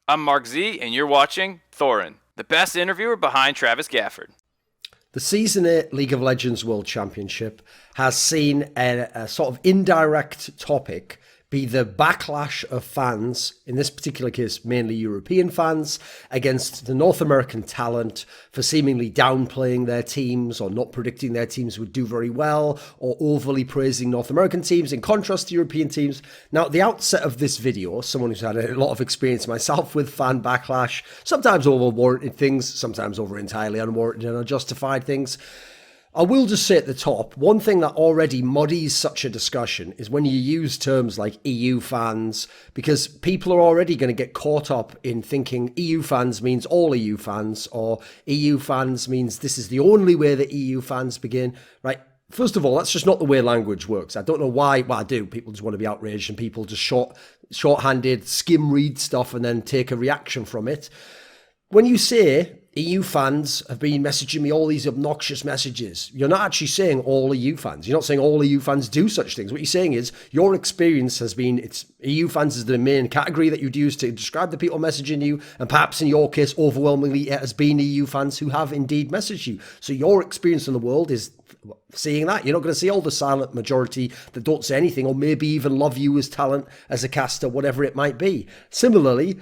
I'm Mark Z, and you're watching Thorin, the best interviewer behind Travis Gafford. The Season 8 League of Legends World Championship has seen a sort of indirect topic be the backlash of fans, in this particular case mainly European fans, against the North American talent for seemingly downplaying their teams or not predicting their teams would do very well or overly praising North American teams in contrast to European teams. Now, at the outset of this video, someone who's had a lot of experience myself with fan backlash, sometimes over warranted things, sometimes over entirely unwarranted and unjustified things, I will just say at the top, one thing that already muddies such a discussion is when you use terms like EU fans, because people are already going to get caught up in thinking EU fans means all EU fans, or EU fans means this is the only way that EU fans begin, right? First of all, that's just not the way language works. I don't know why. Well, I do. People just want to be outraged and people just shorthanded skim read stuff and then take a reaction from it. When you say EU fans have been messaging me all these obnoxious messages, you're not actually saying all EU fans. You're not saying all EU fans do such things. What you're saying is your experience has been, it's EU fans is the main category that you'd use to describe the people messaging you. And perhaps in your case, overwhelmingly, it has been EU fans who have indeed messaged you. So your experience in the world is seeing that. You're not going to see all the silent majority that don't say anything or maybe even love you as talent, as a caster, whatever it might be. Similarly,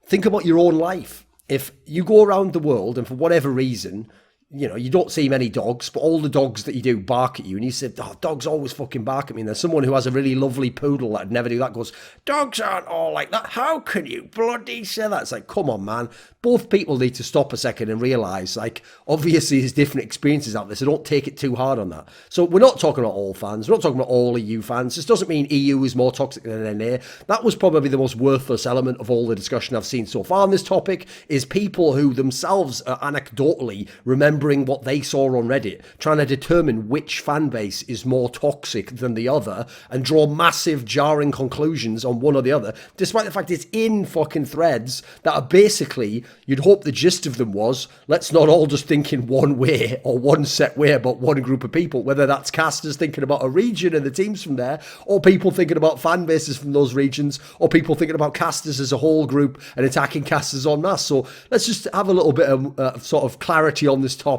think about your own life. If you go around the world and for whatever reason, you know, you don't see many dogs, but all the dogs that you do bark at you, and you say, oh, dogs always fucking bark at me. And there's someone who has a really lovely poodle that'd never do that, goes, dogs aren't all like that. How can you bloody say that? It's like, come on, man. Both people need to stop a second and realise, like, obviously there's different experiences out there, so don't take it too hard on that. So we're not talking about all fans. We're not talking about all EU fans. This doesn't mean EU is more toxic than NA. That was probably the most worthless element of all the discussion I've seen so far on this topic, is people who themselves are anecdotally remembering what they saw on Reddit, trying to determine which fan base is more toxic than the other and draw massive jarring conclusions on one or the other, despite the fact it's in fucking threads that are basically, you'd hope the gist of them was, let's not all just think in one way or one set way about one group of people, whether that's casters thinking about a region and the teams from there, or people thinking about fan bases from those regions, or people thinking about casters as a whole group and attacking casters en masse. So let's just have a little bit of sort of clarity on this topic.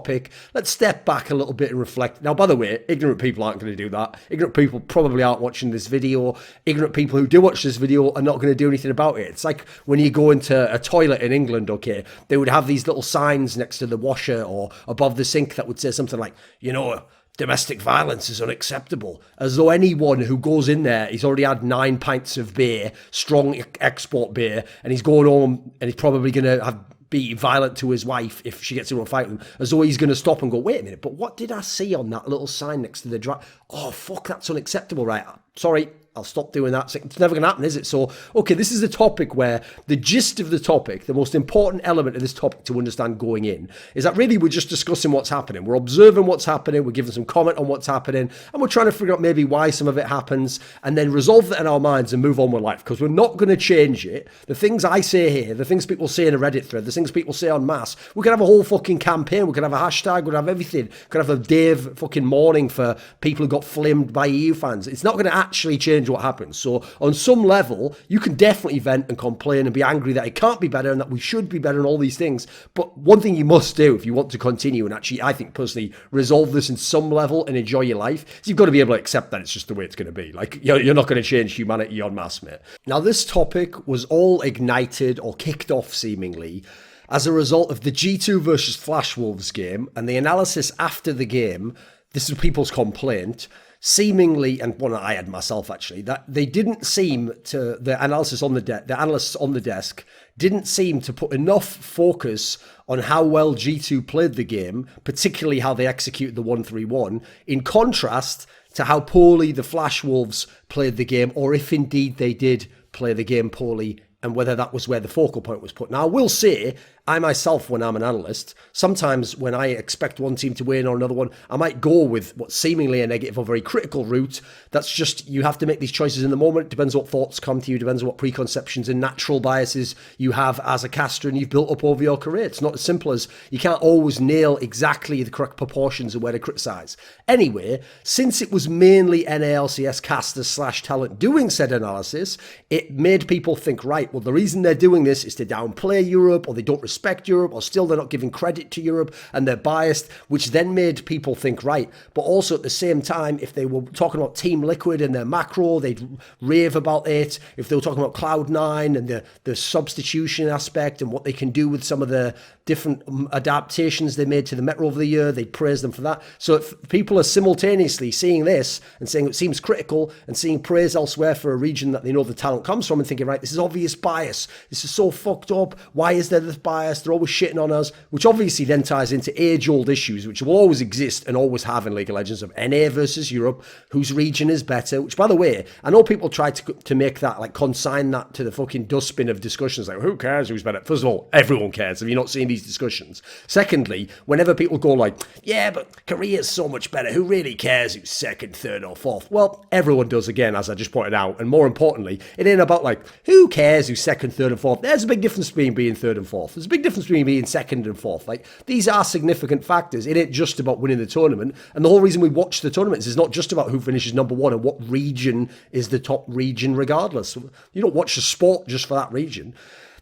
Let's step back a little bit and reflect. Now, by the way, ignorant people aren't going to do that. Ignorant people probably aren't watching this video. Ignorant people who do watch this video are not going to do anything about it. It's like when you go into a toilet in England, okay, they would have these little signs next to the washer or above the sink that would say something like, you know, domestic violence is unacceptable. As though anyone who goes in there, he's already had 9 pints of beer, strong export beer, and he's going home and he's probably going to be violent to his wife if she gets into a fight with him, as though he's going to stop and go, wait a minute, but what did I see on that little sign next to the oh, fuck, that's unacceptable, right? Sorry, I'll stop doing that. It's never going to happen, is it? So, okay, this is a topic where the gist of the topic, the most important element of this topic to understand going in, is that really we're just discussing what's happening. We're observing what's happening. We're giving some comment on what's happening. And we're trying to figure out maybe why some of it happens and then resolve that in our minds and move on with life, because we're not going to change it. The things I say here, the things people say in a Reddit thread, the things people say en masse, we could have a whole fucking campaign. We could have a hashtag. We could have everything. We could have a Dave fucking morning for people who got flamed by EU fans. It's not going to actually change what happens. So on some level, you can definitely vent and complain and be angry that it can't be better and that we should be better and all these things. But one thing you must do if you want to continue and actually, I think personally, resolve this in some level and enjoy your life, is you've got to be able to accept that it's just the way it's going to be. Like, you're not going to change humanity en masse, mate. Now, this topic was all ignited or kicked off seemingly as a result of the G2 versus Flash Wolves game and the analysis after the game. This is people's complaint, seemingly, and one I had myself actually, that they didn't seem to, the analysts on the desk didn't seem to put enough focus on how well G2 played the game, particularly how they executed the 1-3-1, in contrast to how poorly the Flash Wolves played the game, or if indeed they did play the game poorly, and whether that was where the focal point was put. Now, I will say, I myself, when I'm an analyst, sometimes when I expect one team to win or another one, I might go with what's seemingly a negative or very critical route. That's just, you have to make these choices in the moment. It depends what thoughts come to you, depends on what preconceptions and natural biases you have as a caster and you've built up over your career. It's not as simple as, you can't always nail exactly the correct proportions of where to criticize. Anyway, since it was mainly NALCS casters / talent doing said analysis, it made people think, right, right, well, the reason they're doing this is to downplay Europe, or they don't respect Europe, or still they're not giving credit to Europe, and they're biased, which then made people think, right, but also at the same time, if they were talking about Team Liquid and their macro, they'd rave about it. If they were talking about Cloud9 and the substitution aspect and what they can do with some of the different adaptations they made to the meta over the year, they'd praise them for that. So if people are simultaneously seeing this and saying it seems critical and seeing praise elsewhere for a region that they know the talent comes from and thinking, right, this is obvious bias. This is so fucked up. Why is there this bias? They're always shitting on us, which obviously then ties into age-old issues, which will always exist and always have in League of Legends, of NA versus Europe, whose region is better, which, by the way, I know people try to make that, like, consign that to the fucking dustbin of discussions, like, who cares who's better? First of all, everyone cares. Have you not seen these discussions? Secondly, whenever people go like, yeah, but Korea's so much better, who really cares who's second, third, or fourth? Well, everyone does, again, as I just pointed out. And more importantly, it ain't about like, who cares who's second, third, and fourth? There's a big difference between being third and fourth. There's a big difference between being second and fourth. Like, these are significant factors. It ain't just about winning the tournament. And the whole reason we watch the tournaments is not just about who finishes number one and what region is the top region regardless. You don't watch the sport just for that region.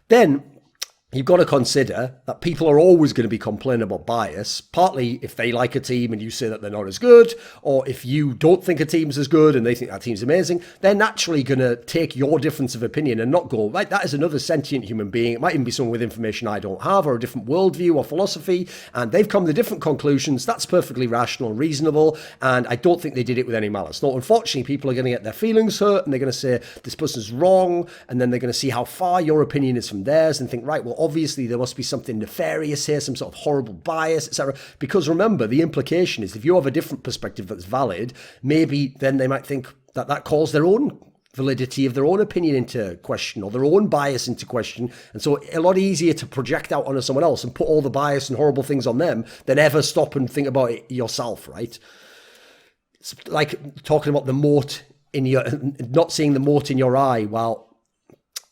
Then you've got to consider that people are always going to be complaining about bias, partly if they like a team and you say that they're not as good, or if you don't think a team's as good and they think that team's amazing, they're naturally going to take your difference of opinion and not go, right, that is another sentient human being. It might even be someone with information I don't have, or a different worldview or philosophy, and they've come to different conclusions. That's perfectly rational and reasonable, and I don't think they did it with any malice. No, unfortunately, people are going to get their feelings hurt, and they're going to say, this person's wrong, and then they're going to see how far your opinion is from theirs and think, right, well, obviously there must be something nefarious here, some sort of horrible bias, etc. Because remember, the implication is if you have a different perspective that's valid, maybe then they might think that that calls their own validity of their own opinion into question, or their own bias into question. And so a lot easier to project out onto someone else and put all the bias and horrible things on them than ever stop and think about it yourself, right? It's like talking about the mote in your, not seeing the mote in your eye while,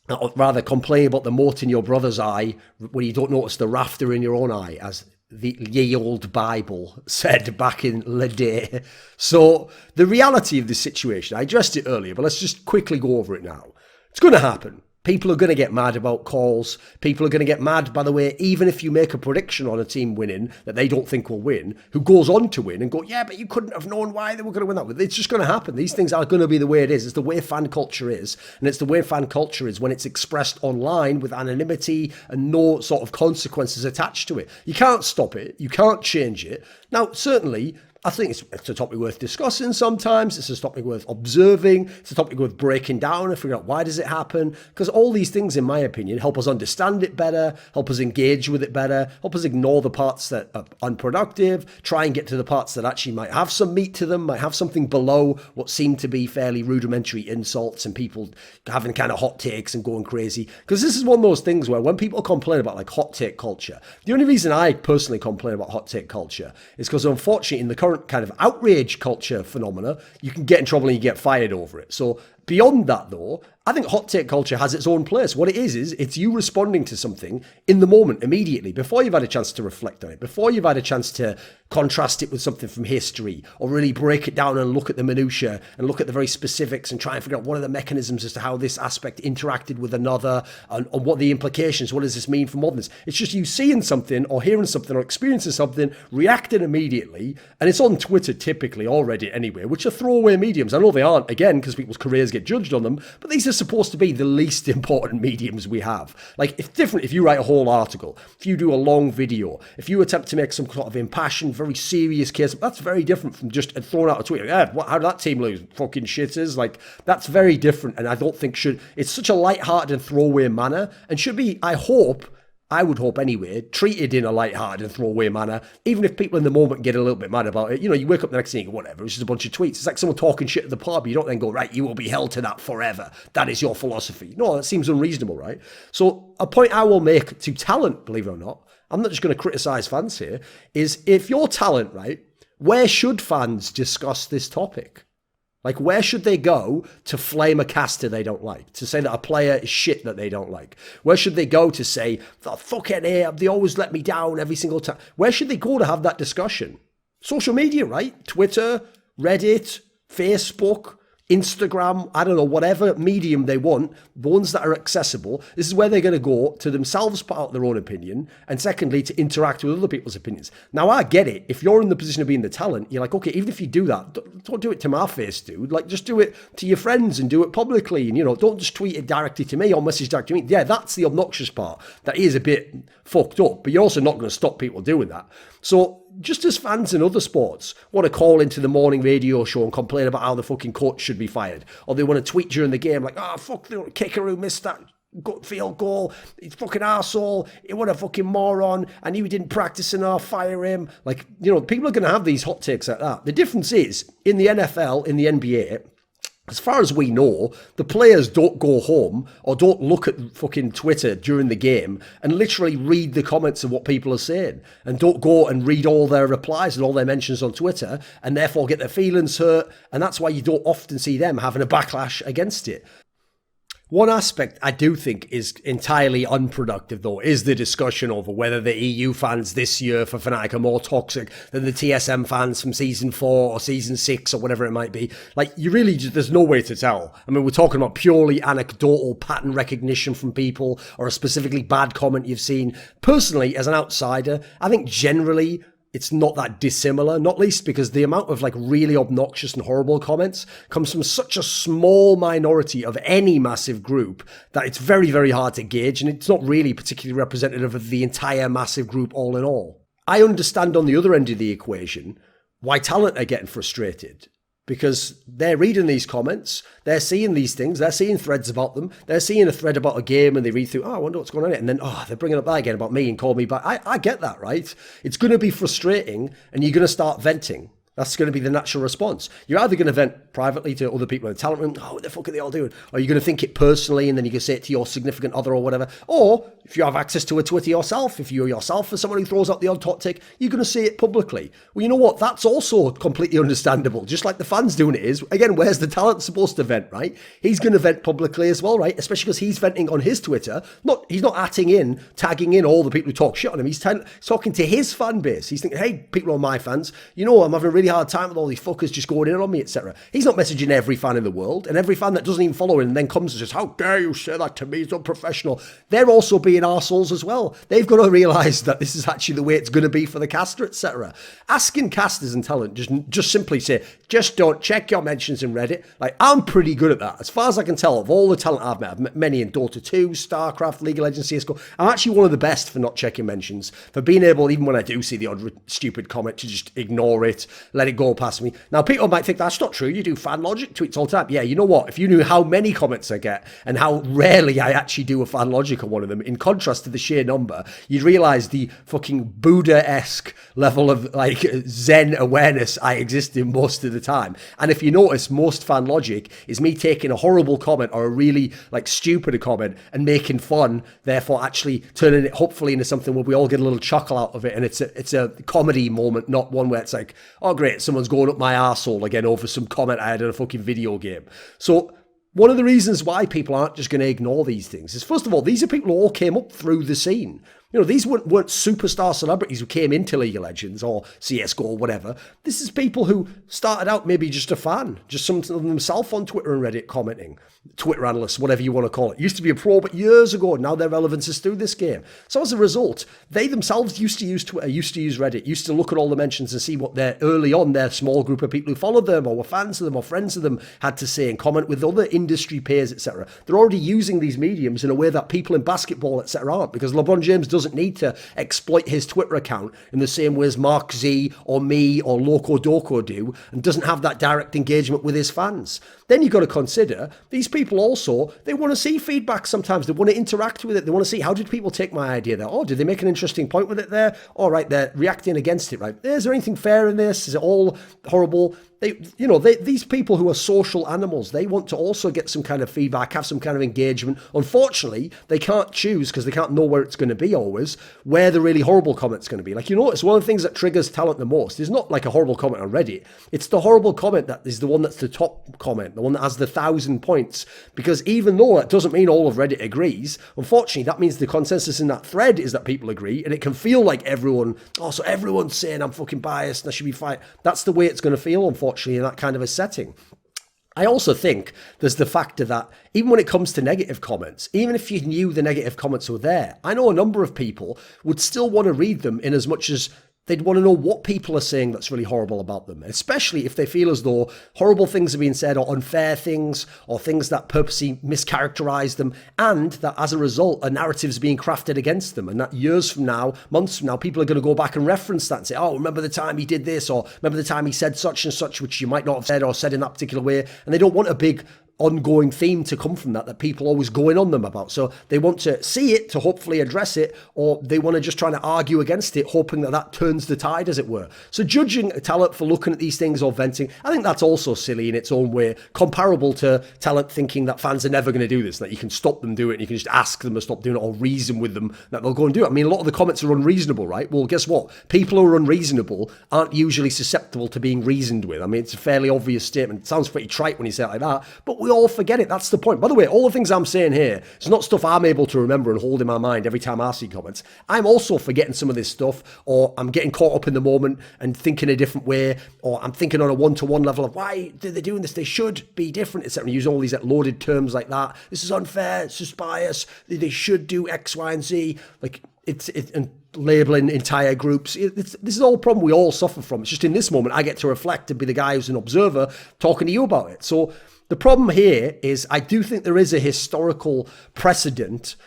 or rather complain about the mote in your brother's eye when you don't notice the rafter in your own eye, as the ye old Bible said back in the day. So the reality of this situation, I addressed it earlier, but let's just quickly go over it now. It's going to happen. People are going to get mad about calls. People are going to get mad, by the way, even if you make a prediction on a team winning that they don't think will win, who goes on to win and go, yeah, but you couldn't have known why they were going to win that. It's just going to happen. These things are going to be the way it is. It's the way fan culture is. And it's the way fan culture is when it's expressed online with anonymity and no sort of consequences attached to it. You can't stop it. You can't change it. Now, certainly, I think it's a topic worth discussing sometimes. It's a topic worth observing. It's a topic worth breaking down and figuring out why does it happen. Because all these things, in my opinion, help us understand it better, help us engage with it better, help us ignore the parts that are unproductive, try and get to the parts that actually might have some meat to them, might have something below what seem to be fairly rudimentary insults and people having kind of hot takes and going crazy. Because this is one of those things where when people complain about like hot take culture, the only reason I personally complain about hot take culture is because unfortunately in the current kind of outrage culture phenomena, you can get in trouble and you get fired over it. So beyond that, though, I think hot take culture has its own place. What it is it's you responding to something in the moment, immediately, before you've had a chance to reflect on it, before you've had a chance to contrast it with something from history, or really break it down and look at the minutiae and look at the very specifics and try and figure out what are the mechanisms as to how this aspect interacted with another and what the implications, what does this mean for modernness? It's just you seeing something or hearing something or experiencing something, reacting immediately, and it's on Twitter typically already anyway, which are throwaway mediums. I know they aren't, again, because people's careers get judged on them, but these are supposed to be the least important mediums we have. Like, it's different if you write a whole article, if you do a long video, if you attempt to make some sort of impassioned, very serious case, that's very different from just throwing out a tweet. Yeah, how did that team lose? Fucking shitters. Like, that's very different, and I don't think it's such a light-hearted and throwaway manner, and should be, I would hope anyway, treated in a light-hearted and throwaway manner, even if people in the moment get a little bit mad about it. You know, you wake up the next day and go, whatever, it's just a bunch of tweets. It's like someone talking shit at the pub. You don't then go, right, you will be held to that forever. That is your philosophy. No, that seems unreasonable, right? So a point I will make to talent, believe it or not, I'm not just going to criticize fans here, is if you're talent, right, where should fans discuss this topic? Like, where should they go to flame a caster they don't like? To say that a player is shit that they don't like? Where should they go to say, oh, fuck it, they always let me down every single time? Where should they go to have that discussion? Social media, right? Twitter, Reddit, Facebook, Instagram, I don't know, whatever medium they want, the ones that are accessible, this is where they're going to go to themselves put out their own opinion, and secondly, to interact with other people's opinions. Now, I get it. If you're in the position of being the talent, you're like, okay, even if you do that, don't do it to my face, dude. Like, just do it to your friends and do it publicly, and, you know, don't just tweet it directly to me or message directly to me. Yeah, that's the obnoxious part. That is a bit fucked up, but you're also not going to stop people doing that. So, just as fans in other sports want to call into the morning radio show and complain about how the fucking coach should be fired, or they want to tweet during the game like, oh, fuck the kicker who missed that field goal, he's fucking arsehole, what a fucking moron, and he didn't practice enough, fire him. Like, you know, people are going to have these hot takes like that. The difference is, in the NFL, in the NBA, as far as we know, the players don't go home or don't look at fucking Twitter during the game and literally read the comments of what people are saying, and don't go and read all their replies and all their mentions on Twitter and therefore get their feelings hurt. And that's why you don't often see them having a backlash against it. One aspect I do think is entirely unproductive, though, is the discussion over whether the EU fans this year for Fnatic are more toxic than the TSM fans from Season 4 or Season 6 or whatever it might be. Like, you really just, there's no way to tell. I mean, we're talking about purely anecdotal pattern recognition from people or a specifically bad comment you've seen. Personally, as an outsider, I think generally it's not that dissimilar, not least because the amount of like really obnoxious and horrible comments comes from such a small minority of any massive group that it's very, very hard to gauge, and it's not really particularly representative of the entire massive group all in all. I understand on the other end of the equation why talent are getting frustrated, because they're reading these comments, they're seeing these things, they're seeing threads about them, they're seeing a thread about a game and they read through, oh, I wonder what's going on here. And then, oh, they're bringing up that again about me and call me back. I get that, right? It's going to be frustrating and you're going to start venting. That's going to be the natural response. You're either going to vent privately to other people in the talent room, oh, what the fuck are they all doing? Or you're going to think it personally and then you can say it to your significant other or whatever. Or if you have access to a Twitter yourself, if you're yourself as someone who throws out the odd hot take, you're going to say it publicly. Well, you know what? That's also completely understandable. Just like the fans doing it is. Again, where's the talent supposed to vent, right? He's going to vent publicly as well, right? Especially because he's venting on his Twitter. He's not tagging in all the people who talk shit on him. He's talking to his fan base. He's thinking, hey, people are my fans. You know, I'm having a really hard time with all these fuckers just going in on me, etc. He's not messaging every fan in the world, and every fan that doesn't even follow him and then comes and says, how dare you say that to me, it's unprofessional. They're also being arseholes as well. They've got to realise that this is actually the way it's going to be for the caster, etc. Asking casters and talent, just simply say, just don't check your mentions in Reddit. Like, I'm pretty good at that. As far as I can tell, of all the talent I've met many in Dota 2, StarCraft, League of Legends, CSGO, I'm actually one of the best for not checking mentions, for being able, even when I do see the odd stupid comment, to just ignore it, let it go past me. Now, people might think that's not true. You do fan logic tweets all the time. Yeah, you know what? If you knew how many comments I get and how rarely I actually do a fan logic on one of them, in contrast to the sheer number, you'd realize the fucking Buddha-esque level of like Zen awareness I exist in most of the time. And if you notice, most fan logic is me taking a horrible comment or a really like stupid comment and making fun, therefore actually turning it hopefully into something where we all get a little chuckle out of it, and it's a comedy moment, not one where it's like, oh great, someone's going up my arsehole again over some comment I had in a fucking video game. So one of the reasons why people aren't just going to ignore these things is, first of all, these are people who all came up through the scene. You know, these weren't superstar celebrities who came into League of Legends or CSGO or whatever. This is people who started out maybe just a fan, just something of themselves on Twitter and Reddit commenting. Twitter analysts, whatever you want to call it. Used to be a pro, but years ago, now their relevance is through this game. So as a result, they themselves used to use Twitter, used to use Reddit, used to look at all the mentions and see what their small group of people who followed them or were fans of them or friends of them had to say and comment with other industry peers, etc. They're already using these mediums in a way that people in basketball, etc. aren't, because LeBron James doesn't need to exploit his Twitter account in the same way as Mark Z or me or Loco Doco do, and doesn't have that direct engagement with his fans. Then you've got to consider these people also, they want to see feedback sometimes. They want to interact with it. They want to see, how did people take my idea there? Oh, did they make an interesting point with it there? All right, they're reacting against it, right? Is there anything fair in this? Is it all horrible? These people who are social animals, they want to also get some kind of feedback, have some kind of engagement. Unfortunately, they can't choose, because they can't know where it's going to be always, where the really horrible comment's going to be. Like, you notice one of the things that triggers talent the most is not like a horrible comment on Reddit. It's the horrible comment that is the one that's the top comment, the one that has the 1,000 points. Because even though that doesn't mean all of Reddit agrees, unfortunately, that means the consensus in that thread is that people agree, and it can feel like so everyone's saying I'm fucking biased and I should be fired. That's the way it's going to feel, unfortunately, in that kind of a setting. I also think there's the factor that even when it comes to negative comments, even if you knew the negative comments were there, I know a number of people would still want to read them in as much as they'd want to know what people are saying that's really horrible about them, especially if they feel as though horrible things are being said or unfair things or things that purposely mischaracterize them, and that as a result, a narrative is being crafted against them. And that years from now, months from now, people are going to go back and reference that and say, oh, remember the time he did this, or remember the time he said such and such, which you might not have said or said in that particular way. And they don't want a big ongoing theme to come from that people always going on them about. So they want to see it to hopefully address it, or they want to just try to argue against it, hoping that turns the tide, as it were. So judging talent for looking at these things or venting, I think that's also silly in its own way, comparable to talent thinking that fans are never going to do this, that you can stop them doing it, and you can just ask them to stop doing it or reason with them that they'll go and do it. I mean, a lot of the comments are unreasonable, right? Well, guess what? People who are unreasonable aren't usually susceptible to being reasoned with. I mean, it's a fairly obvious statement. It sounds pretty trite when you say it like that, but we all forget it. That's the point. By the way, all the things I'm saying here, it's not stuff I'm able to remember and hold in my mind every time I see comments. I'm also forgetting some of this stuff, or I'm getting caught up in the moment and thinking a different way, or I'm thinking on a one-to-one level of why are they doing this? They should be different, etc. Use all these loaded terms like that. This is unfair. It's just bias. They should do X, Y, and Z. Like and labeling entire groups. This is all a problem we all suffer from. It's just in this moment I get to reflect and be the guy who's an observer talking to you about it. So the problem here is I do think there is a historical precedent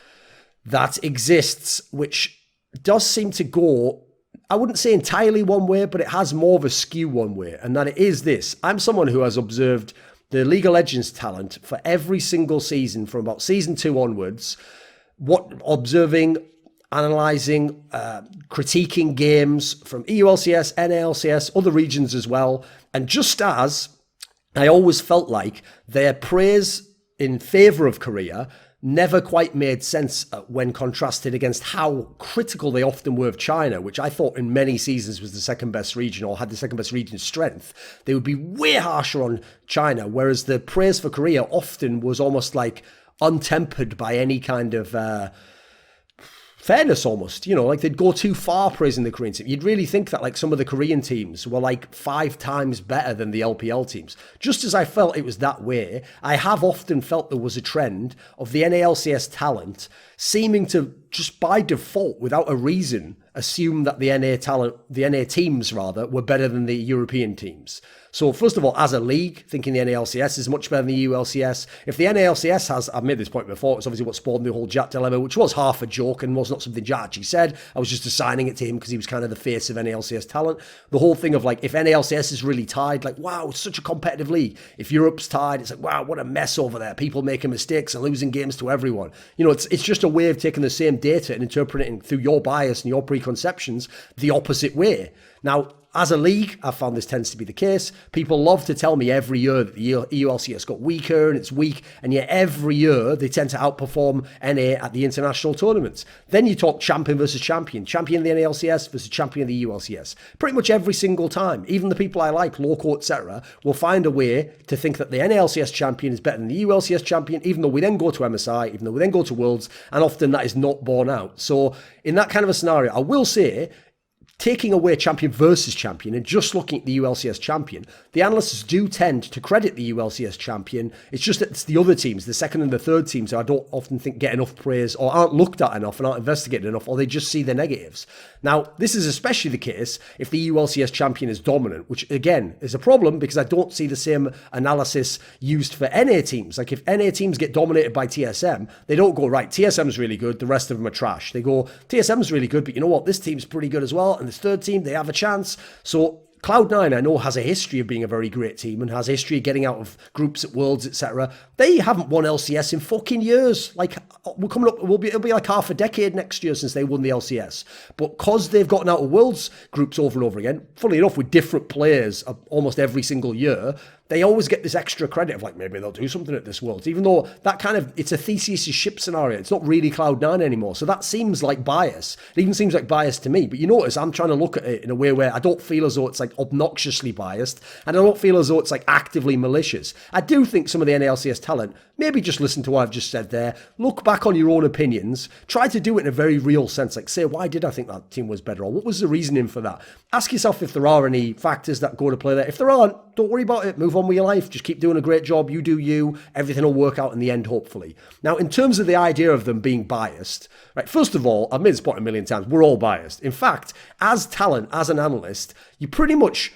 that exists, which does seem to go, I wouldn't say entirely one way, but it has more of a skew one way. And that it is this. I'm someone who has observed the League of Legends talent for every single season from about season 2 onwards, observing, analysing, critiquing games from EULCS, NALCS, other regions as well. And just as I always felt like their praise in favour of Korea never quite made sense when contrasted against how critical they often were of China, which I thought in many seasons was the second best region or had the second best region strength. They would be way harsher on China, whereas the praise for Korea often was almost like untempered by any kind of fairness almost, like they'd go too far praising the Korean team. You'd really think that like some of the Korean teams were like 5 times better than the LPL teams. Just as I felt it was that way, I have often felt there was a trend of the NALCS talent seeming to just by default, without a reason, assume that the NA teams were better than the European teams. So first of all, as a league, thinking the NALCS is much better than the ULCS. If the NALCS has, I've made this point before, it's obviously what spawned the whole Jack dilemma, which was half a joke and was not something Jack actually said. I was just assigning it to him because he was kind of the face of NALCS talent. The whole thing of like, if NALCS is really tied, like, wow, it's such a competitive league. If Europe's tied, it's like, wow, what a mess over there. People making mistakes and losing games to everyone. It's just a way of taking the same data and interpreting through your bias and your preconceptions the opposite way. Now, as a league, I've found this tends to be the case. People love to tell me every year that the EULCS got weaker and it's weak, and yet every year they tend to outperform NA at the international tournaments. Then you talk champion versus champion of the NALCS versus champion of the ULCS. Pretty much every single time, even the people I like, Loco, etc., will find a way to think that the NALCS champion is better than the ULCS champion, even though we then go to MSI, even though we then go to Worlds, and often that is not borne out. So in that kind of a scenario, I will say, taking away champion versus champion and just looking at the ULCS champion, the analysts do tend to credit the ULCS champion. It's just that it's the other teams, the second and the third teams, who I don't often think get enough praise or aren't looked at enough and aren't investigated enough, or they just see the negatives. Now, this is especially the case if the ULCS champion is dominant, which again is a problem because I don't see the same analysis used for NA teams. Like if NA teams get dominated by TSM, they don't go, right, TSM's really good, the rest of them are trash. They go, TSM's really good, but you know what, this team's pretty good as well, and this third team, they have a chance. So Cloud9, I know, has a history of being a very great team and has a history of getting out of groups at Worlds, etc. They haven't won LCS in fucking years. Like, we're coming up, it'll be like half a decade next year since they won the LCS. But because they've gotten out of Worlds groups over and over again, funnily enough, with different players almost every single year, they always get this extra credit of like, maybe they'll do something at this Worlds, even though that kind of, it's a Theseus' ship scenario. It's not really Cloud9 anymore. So that seems like bias. It even seems like bias to me. But you notice I'm trying to look at it in a way where I don't feel as though it's like obnoxiously biased, and I don't feel as though it's like actively malicious. I do think some of the NALCS talent, maybe just listen to what I've just said there, look back on your own opinions, try to do it in a very real sense, like say, why did I think that team was better, or what was the reasoning for that? Ask yourself if there are any factors that go to play there. If there aren't, don't worry about it, move on with your life. Just keep doing a great job. You do you. Everything will work out in the end, hopefully. Now, in terms of the idea of them being biased, right, first of all, I've made this point a million times, we're all biased. In fact, as talent, as an analyst, you pretty much,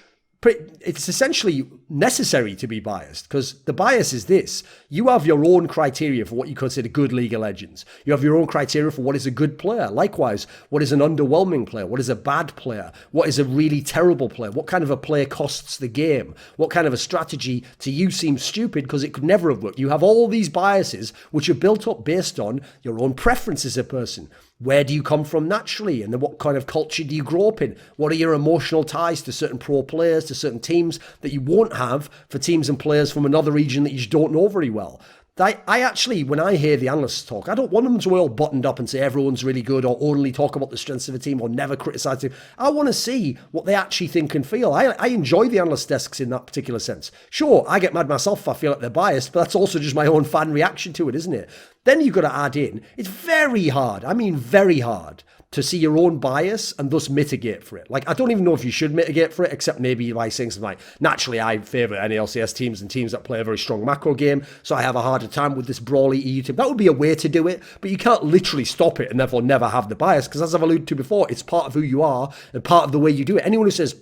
it's essentially necessary to be biased, because the bias is this. You have your own criteria for what you consider good League of Legends. You have your own criteria for what is a good player. Likewise, what is an underwhelming player? What is a bad player? What is a really terrible player? What kind of a player costs the game? What kind of a strategy to you seems stupid because it could never have worked? You have all these biases which are built up based on your own preferences as a person. Where do you come from naturally? And then what kind of culture do you grow up in? What are your emotional ties to certain pro players, to certain teams that you won't have for teams and players from another region that you just don't know very well? I actually, when I hear the analysts talk, I don't want them to be all buttoned up and say everyone's really good or only talk about the strengths of a team or never criticise them. I want to see what they actually think and feel. I enjoy the analyst desks in that particular sense. Sure, I get mad myself if I feel like they're biased, but that's also just my own fan reaction to it, isn't it? Then you've got to add in, it's very hard, I mean very hard, to see your own bias and thus mitigate for it. Like, I don't even know if you should mitigate for it, except maybe by saying something like, naturally, I favour NALCS teams and teams that play a very strong macro game, so I have a harder time with this brawly EU team. That would be a way to do it, but you can't literally stop it and therefore never have the bias, because as I've alluded to before, it's part of who you are and part of the way you do it. Anyone who says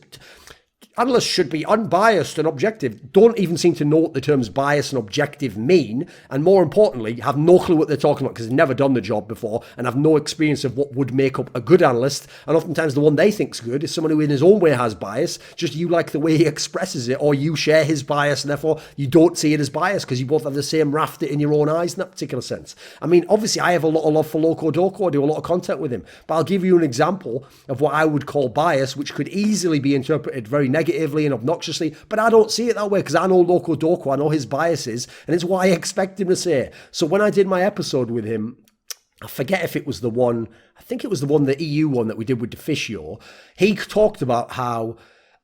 analysts should be unbiased and objective don't even seem to know what the terms bias and objective mean, and more importantly, have no clue what they're talking about because they've never done the job before and have no experience of what would make up a good analyst. And oftentimes the one they think's good is someone who in his own way has bias, just you like the way he expresses it, or you share his bias and therefore you don't see it as bias because you both have the same raft in your own eyes in that particular sense. I mean, obviously I have a lot of love for LocoDoco, I do a lot of content with him, but I'll give you an example of what I would call bias, which could easily be interpreted very negatively and obnoxiously, but I don't see it that way because I know LocoDoco, I know his biases, and it's what I expect him to say. So when I did my episode with him, I forget if it was the one, I think it was the one, the EU one that we did with Deficio, he talked about how,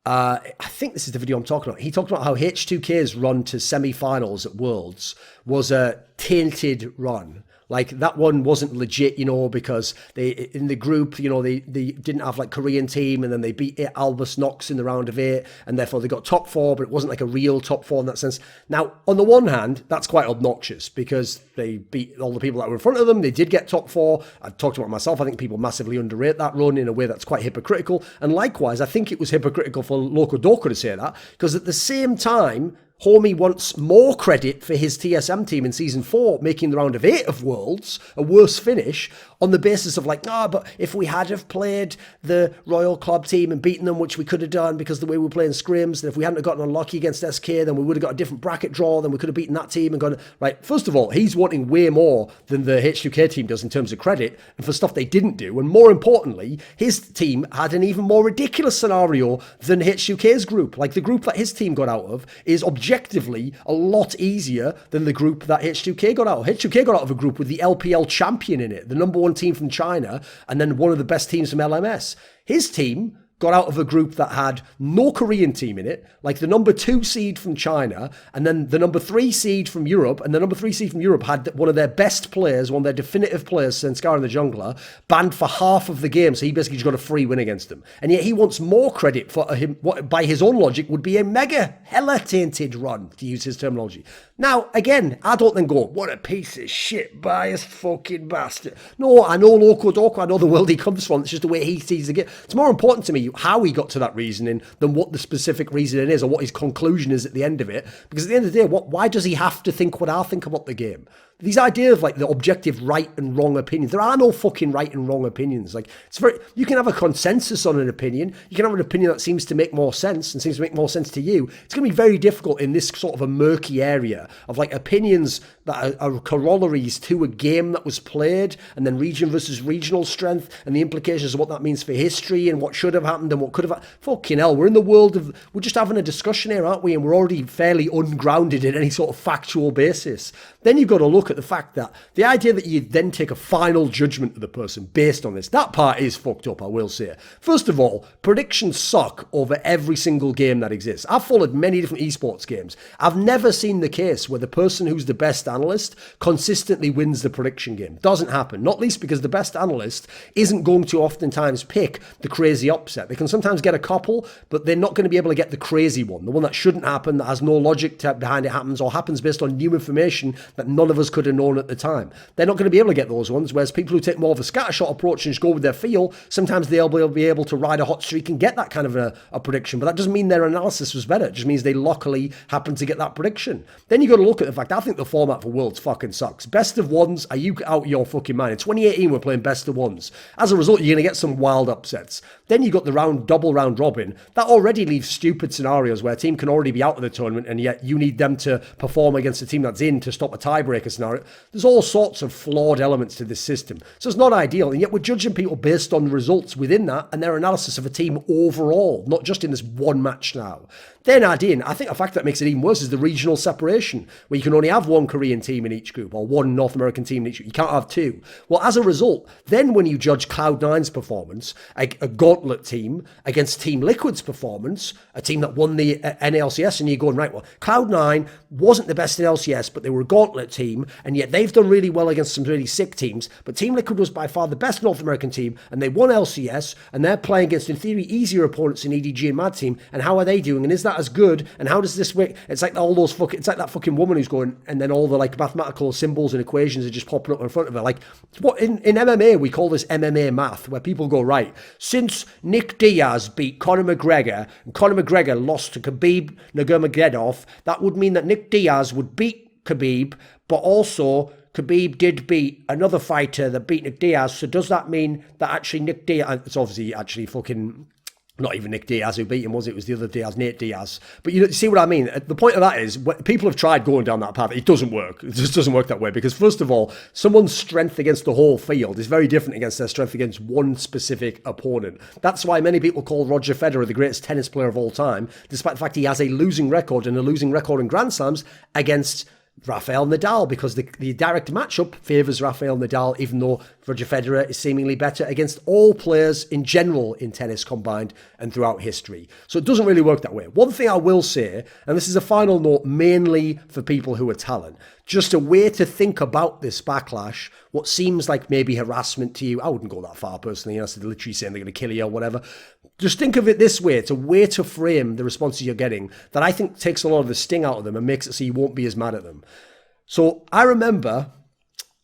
I think this is the video I'm talking about, he talked about how H2K's run to semi-finals at Worlds was a tainted run. Like, that one wasn't legit, you know, because they, in the group, you know, they didn't have like Korean team, and then they beat Albus Nox in the round of 8, and therefore they got top 4, but it wasn't like a real top 4 in that sense. Now, on the one hand, that's quite obnoxious because they beat all the people that were in front of them. They did get top 4. I talked about it myself. I think people massively underrate that run in a way that's quite hypocritical. And likewise, I think it was hypocritical for LocoDoco to say that, because at the same time, Homie wants more credit for his TSM team in Season 4, making the round of 8 of Worlds, a worse finish, on the basis of like, but if we had have played the Royal Club team and beaten them, which we could have done because of the way we were playing scrims, and if we hadn't have gotten unlucky against SK, then we would have got a different bracket draw, then we could have beaten that team and gone, right, first of all, he's wanting way more than the H2K team does in terms of credit, and for stuff they didn't do, and more importantly, his team had an even more ridiculous scenario than H2K's group. Like, the group that his team got out of is objectively a lot easier than the group that H2K got out of. H2K got out of a group with the LPL champion in it, the number 1 team from China, and then one of the best teams from LMS. His team got out of a group that had no Korean team in it, like the number 2 seed from China, and then the number 3 seed from Europe, and the number 3 seed from Europe had one of their best players, one of their definitive players, Scar in the jungler, banned for half of the game, so he basically just got a free win against them. And yet he wants more credit for him, what by his own logic would be a mega hella tainted run, to use his terminology. Now, again, I don't then go, what a piece of shit, biased fucking bastard. No, I know LocoDoco, I know the world he comes from, it's just the way he sees the game. It's more important to me how he got to that reasoning than what the specific reasoning is or what his conclusion is at the end of it. Because at the end of the day, why does he have to think what I think about the game? These ideas of like the objective right and wrong opinions, there are no fucking right and wrong opinions. Like, you can have a consensus on an opinion. You can have an opinion that seems to make more sense and seems to make more sense to you. It's going to be very difficult in this sort of a murky area of like opinions that are corollaries to a game that was played, and then region versus regional strength and the implications of what that means for history and what should have happened and what could have happened. Fucking hell, we're in the world of, we're just having a discussion here, aren't we? And we're already fairly ungrounded in any sort of factual basis. then you've got to look at the fact that the idea that you then take a final judgment of the person based on this, that part is fucked up, I will say. First of all, predictions suck over every single game that exists. I've followed many different esports games. I've never seen the case where the person who's the best analyst consistently wins the prediction game. Doesn't happen, not least because the best analyst isn't going to oftentimes pick the crazy upset. They can sometimes get a couple, but they're not going to be able to get the crazy one, the one that shouldn't happen, that has no logic behind it happens, or happens based on new information that none of us could have known at the time. They're not going to be able to get those ones, whereas people who take more of a scattershot approach and just go with their feel, sometimes they'll be able to ride a hot streak and get that kind of a prediction. But that doesn't mean their analysis was better. It just means they luckily happened to get that prediction. Then you got to look at the fact, I think the format for Worlds fucking sucks. Best of ones, are you out of your fucking mind? In 2018, we're playing best of ones. As a result, you're going to get some wild upsets. Then you got the double round robin. That already leaves stupid scenarios where a team can already be out of the tournament and yet you need them to perform against a team that's in to stop a tiebreaker scenario. There's all sorts of flawed elements to this system. So it's not ideal, and yet we're judging people based on the results within that and their analysis of a team overall, not just in this one match now. Then add in, I think a fact that makes it even worse is the regional separation, where you can only have one Korean team in each group or one North American team in each group. You can't have two. Well, as a result, then when you judge Cloud9's performance, a gauntlet team against Team Liquid's performance, a team that won the NLCS, and you're going, right, well, Cloud9 wasn't the best in LCS, but they were a gauntlet team, and yet they've done really well against some really sick teams, but Team Liquid was by far the best North American team, and they won LCS, and they're playing against, in theory, easier opponents in EDG and Mad Team, and how are they doing, and is that as good, and how does this work? It's like all those it's like that fucking woman who's going, and then all the like mathematical symbols and equations are just popping up in front of her. Like, what in MMA we call this MMA math, where people go, right, since Nick Diaz beat Conor McGregor, and Conor McGregor lost to Khabib Nurmagomedov, that would mean that Nick Diaz would beat Khabib, but also Khabib did beat another fighter that beat Nick Diaz. So does that mean that actually Nick Diaz, it's obviously actually fucking not even Nick Diaz who beat him, was it? It was the other Diaz, NateDOhDoubleG. But you see what I mean? The point of that is, people have tried going down that path. It doesn't work. It just doesn't work that way. Because first of all, someone's strength against the whole field is very different against their strength against one specific opponent. That's why many people call Roger Federer the greatest tennis player of all time, despite the fact he has a losing record and a losing record in Grand Slams against Rafael Nadal, because the direct matchup favours Rafael Nadal, even though Roger Federer is seemingly better against all players in general in tennis combined and throughout history. So it doesn't really work that way. One thing I will say, and this is a final note mainly for people who are talent, just a way to think about this backlash, what seems like maybe harassment to you. I wouldn't go that far personally, you know, so literally saying they're going to kill you or whatever. Just think of it this way. It's a way to frame the responses you're getting that I think takes a lot of the sting out of them and makes it so you won't be as mad at them. So I remember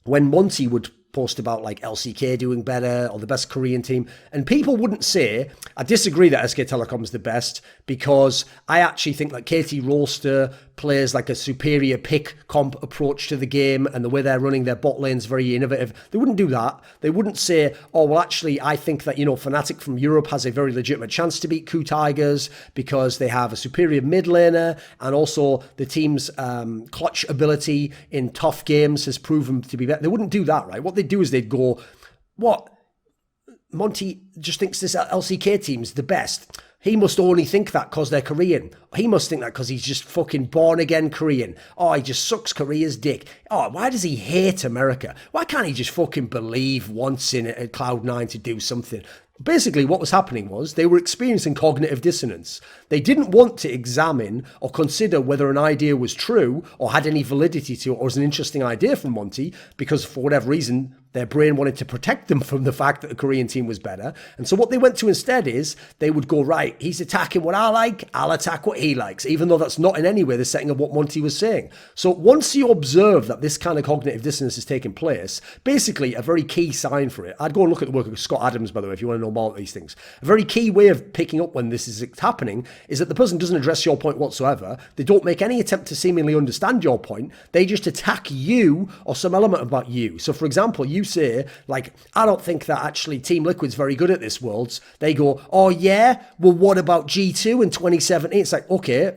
when Monty would post about like LCK doing better or the best Korean team, and people wouldn't say, I disagree that SK Telecom's the best, because I actually think that KT Rolster plays like a superior pick comp approach to the game, and the way they're running their bot lane's very innovative. They wouldn't do that. They wouldn't say, oh, well, actually, I think that, you know, Fnatic from Europe has a very legitimate chance to beat Ku Tigers because they have a superior mid laner, and also the team's clutch ability in tough games has proven to be better. They wouldn't do that, right? What they'd do is they'd go, what? Monty just thinks this LCK team's the best. He must only think that because they're Korean. He must think that because he's just fucking born again Korean. Oh, he just sucks Korea's dick. Oh, why does he hate America? Why can't he just fucking believe once in a Cloud9 to do something? Basically, what was happening was they were experiencing cognitive dissonance. They didn't want to examine or consider whether an idea was true or had any validity to it or was an interesting idea from Monty, because for whatever reason, their brain wanted to protect them from the fact that the Korean team was better. And so what they went to instead is they would go, right, he's attacking what I like, I'll attack what he likes, even though that's not in any way the setting of what Monty was saying. So once you observe that this kind of cognitive dissonance is taking place, basically a very key sign for it, I'd go and look at the work of Scott Adams, by the way, if you want to know more about these things. A very key way of picking up when this is happening is that the person doesn't address your point whatsoever. They don't make any attempt to seemingly understand your point. They just attack you or some element about you. So for example, you say, like, I don't think that actually Team Liquid's very good at this Worlds. They go, oh yeah? Well, what about G2 in 2017? It's like, okay,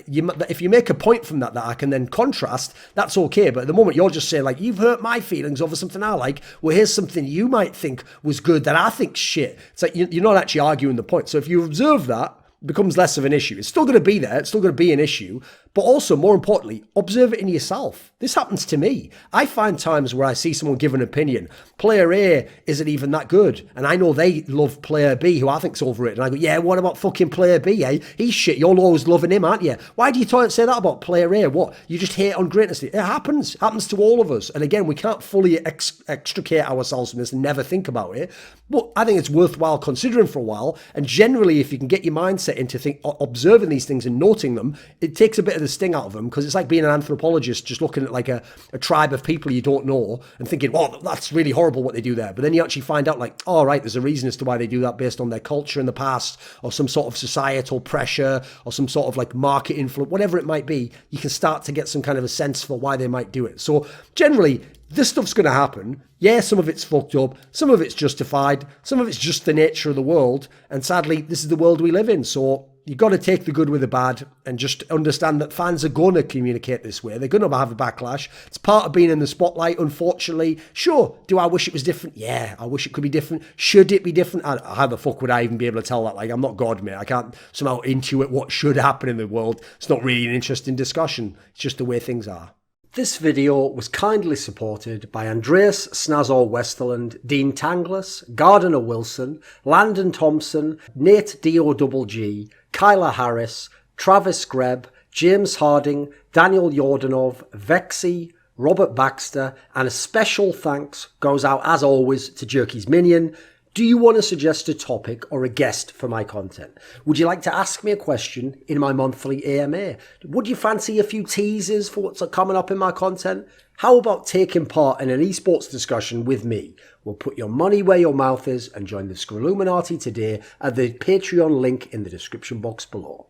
if you make a point from that I can then contrast, that's okay. But at the moment, you're just saying, like, you've hurt my feelings over something I like. Well, here's something you might think was good that I think shit. It's like, you're not actually arguing the point. So if you observe that, it becomes less of an issue. It's still going to be there. It's still going to be an issue. But also, more importantly, observe it in yourself. This happens to me. I find times where I see someone give an opinion. Player A isn't even that good. And I know they love player B, who I think's overrated. And I go, yeah, what about fucking player B, eh? He's shit. You're always loving him, aren't you? Why do you say that about player A? What? You just hate on greatness. It happens. It happens to all of us. And again, we can't fully extricate ourselves from this and never think about it. But I think it's worthwhile considering for a while. And generally, if you can get your mindset into observing these things and noting them, it takes a bit of the sting out of them, because it's like being an anthropologist just looking at like a tribe of people you don't know and thinking, well, that's really horrible what they do there. But then you actually find out like, oh, right, there's a reason as to why they do that based on their culture in the past, or some sort of societal pressure, or some sort of like market influence, whatever it might be. You can start to get some kind of a sense for why they might do it. So generally, this stuff's going to happen. Yeah, some of it's fucked up, some of it's justified, some of it's just the nature of the world. And sadly, this is the world we live in. So you've got to take the good with the bad and just understand that fans are going to communicate this way. They're going to have a backlash. It's part of being in the spotlight, unfortunately. Sure, do I wish it was different? Yeah, I wish it could be different. Should it be different? How the fuck would I even be able to tell that? Like, I'm not God, mate. I can't somehow intuit what should happen in the world. It's not really an interesting discussion. It's just the way things are. This video was kindly supported by Andreas, Snazore, Westerlund, Dean Tanglis, Gardner Wilson, Landon Thompson, NateDOhDoubleG, Kyla Harris, Travis Greb, James Harding, Daniel Yordanov, VeXii, Robert Baxter, and a special thanks goes out as always to Jerky's Minion. Do you want to suggest a topic or a guest for my content? Would you like to ask me a question in my monthly AMA? Would you fancy a few teasers for what's coming up in my content? How about taking part in an esports discussion with me? We'll put your money where your mouth is and join the Scrilluminati today at the Patreon link in the description box below.